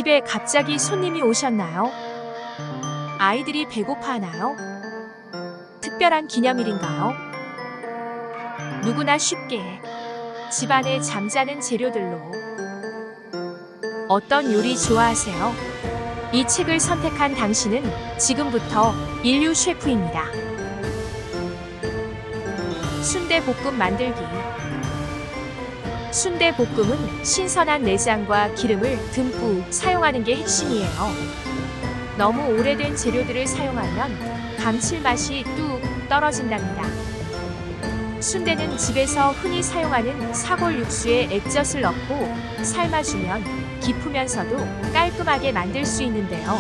집에 갑자기 손님이 오셨나요? 아이들이 배고파하나요? 특별한 기념일인가요? 누구나 쉽게 집안에 잠자는 재료들로 어떤 요리 좋아하세요? 이 책을 선택한 당신은 지금부터 인류 셰프입니다. 순대볶음 만들기. 순대볶음은 신선한 내장과 기름을 듬뿍 사용하는 게 핵심이에요. 너무 오래된 재료들을 사용하면 감칠맛이 뚝 떨어진답니다. 순대는 집에서 흔히 사용하는 사골 육수에 액젓을 넣고 삶아주면 깊으면서도 깔끔하게 만들 수 있는데요.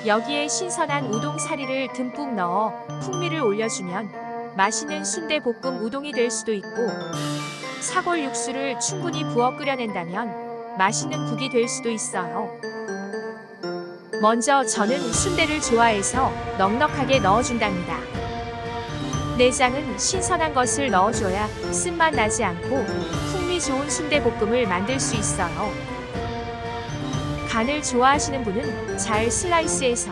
여기에 신선한 우동사리를 듬뿍 넣어 풍미를 올려주면 맛있는 순대볶음 우동이 될 수도 있고, 사골 육수를 충분히 부어 끓여낸다면 맛있는 국이 될 수도 있어요. 먼저 저는 순대를 좋아해서 넉넉하게 넣어준답니다. 내장은 신선한 것을 넣어줘야 쓴맛 나지 않고 풍미 좋은 순대볶음을 만들 수 있어요. 간을 좋아하시는 분은 잘 슬라이스해서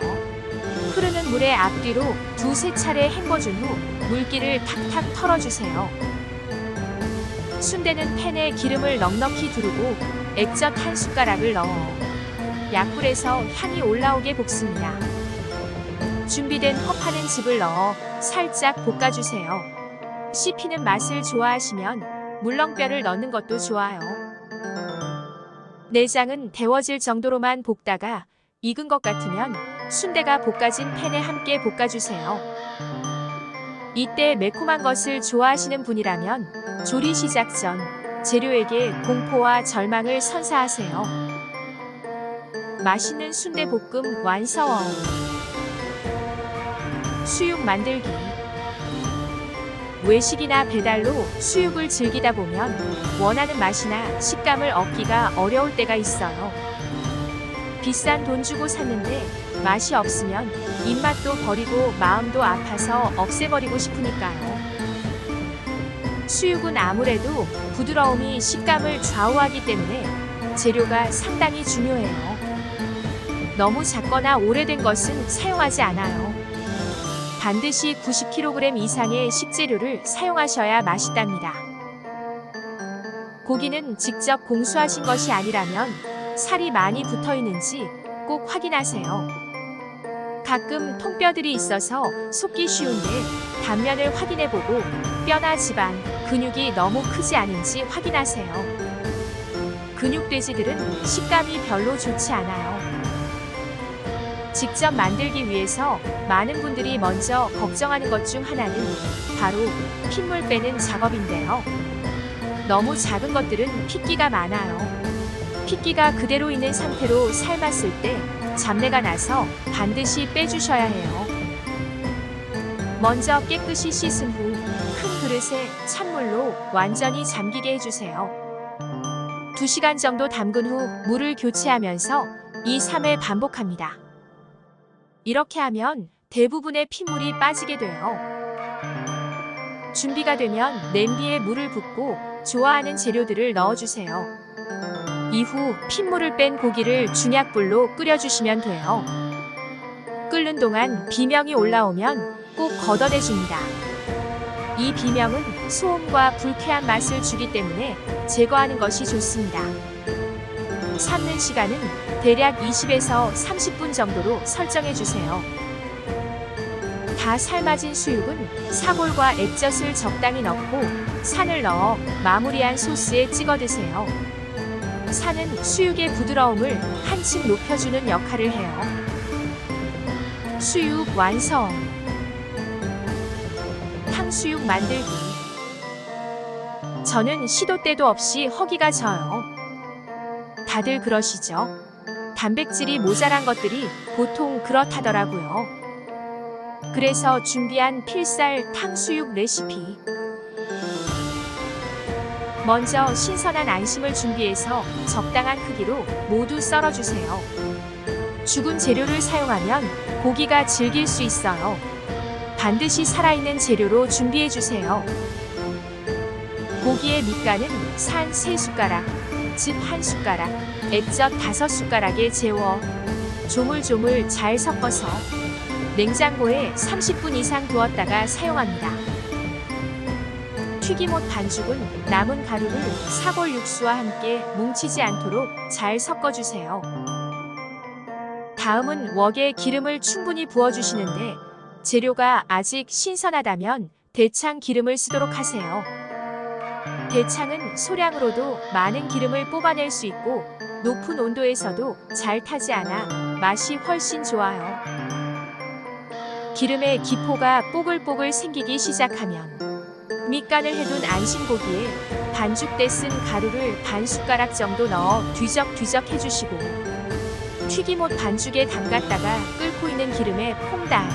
흐르는 물에 앞뒤로 두세 차례 헹궈준 후 물기를 탁탁 털어주세요. 순대는 팬에 기름을 넉넉히 두르고 액젓 한 숟가락을 넣어 약불에서 향이 올라오게 볶습니다. 준비된 허파는 즙을 넣어 살짝 볶아주세요. 씹히는 맛을 좋아하시면 물렁뼈를 넣는 것도 좋아요. 내장은 데워질 정도로만 볶다가 익은 것 같으면 순대가 볶아진 팬에 함께 볶아주세요. 이때 매콤한 것을 좋아하시는 분이라면 조리 시작 전 재료에게 공포와 절망을 선사하세요. 맛있는 순대볶음 완성! 수육 만들기. 외식이나 배달로 수육을 즐기다 보면 원하는 맛이나 식감을 얻기가 어려울 때가 있어요. 비싼 돈 주고 샀는데 맛이 없으면 입맛도 버리고 마음도 아파서 없애버리고 싶으니까요. 수육은 아무래도 부드러움이 식감을 좌우하기 때문에 재료가 상당히 중요해요. 너무 작거나 오래된 것은 사용하지 않아요. 반드시 90kg 이상의 식재료를 사용하셔야 맛있답니다. 고기는 직접 공수하신 것이 아니라면 살이 많이 붙어 있는지 꼭 확인하세요. 가끔 통뼈들이 있어서 속기 쉬운데 단면을 확인해보고 뼈나 지방, 근육이 너무 크지 않은지 확인하세요. 근육돼지들은 식감이 별로 좋지 않아요. 직접 만들기 위해서 많은 분들이 먼저 걱정하는 것 중 하나는 바로 핏물 빼는 작업인데요. 너무 작은 것들은 핏기가 많아요. 핏기가 그대로 있는 상태로 삶았을 때 잡내가 나서 반드시 빼주셔야 해요. 먼저 깨끗이 씻은 후 큰 그릇에 찬물로 완전히 잠기게 해주세요. 2시간 정도 담근 후 물을 교체하면서 2-3회 반복합니다. 이렇게 하면 대부분의 핏물이 빠지게 돼요. 준비가 되면 냄비에 물을 붓고 좋아하는 재료들을 넣어주세요. 이후 핏물을 뺀 고기를 중약불로 끓여주시면 돼요. 끓는 동안 비명이 올라오면 꼭 걷어내줍니다. 이 비명은 소음과 불쾌한 맛을 주기 때문에 제거하는 것이 좋습니다. 삶는 시간은 대략 20에서 30분 정도로 설정해주세요. 다 삶아진 수육은 사골과 액젓을 적당히 넣고 산을 넣어 마무리한 소스에 찍어 드세요. 산은 수육의 부드러움을 한층 높여주는 역할을 해요. 수육 완성! 탕수육 만들기. 저는 시도 때도 없이 허기가 져요. 다들 그러시죠? 단백질이 모자란 것들이 보통 그렇다더라고요. 그래서 준비한 필살 탕수육 레시피. 먼저 신선한 안심을 준비해서 적당한 크기로 모두 썰어주세요. 죽은 재료를 사용하면 고기가 질길 수 있어요. 반드시 살아있는 재료로 준비해주세요. 고기의 밑간은 산 3숟가락, 즙 1숟가락, 액젓 5숟가락에 재워 조물조물 잘 섞어서 냉장고에 30분 이상 두었다가 사용합니다. 튀김옷 반죽은 남은 가루를 사골 육수와 함께 뭉치지 않도록 잘 섞어주세요. 다음은 웍에 기름을 충분히 부어주시는데 재료가 아직 신선하다면 대창 기름을 쓰도록 하세요. 대창은 소량으로도 많은 기름을 뽑아낼 수 있고 높은 온도에서도 잘 타지 않아 맛이 훨씬 좋아요. 기름에 기포가 뽀글뽀글 생기기 시작하면 밑간을 해둔 안심고기에 반죽돼 쓴 가루를 반 숟가락 정도 넣어 뒤적뒤적 해주시고 튀김옷 반죽에 담갔다가 끓고 있는 기름에 퐁당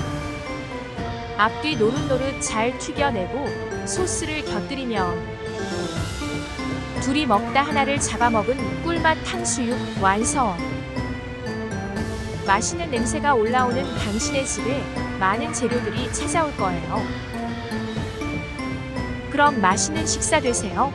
앞뒤 노릇노릇 잘 튀겨내고 소스를 곁들이면 둘이 먹다 하나를 잡아먹은 꿀맛 탕수육 완성! 맛있는 냄새가 올라오는 당신의 집에 많은 재료들이 찾아올 거예요. 그럼 맛있는 식사 되세요.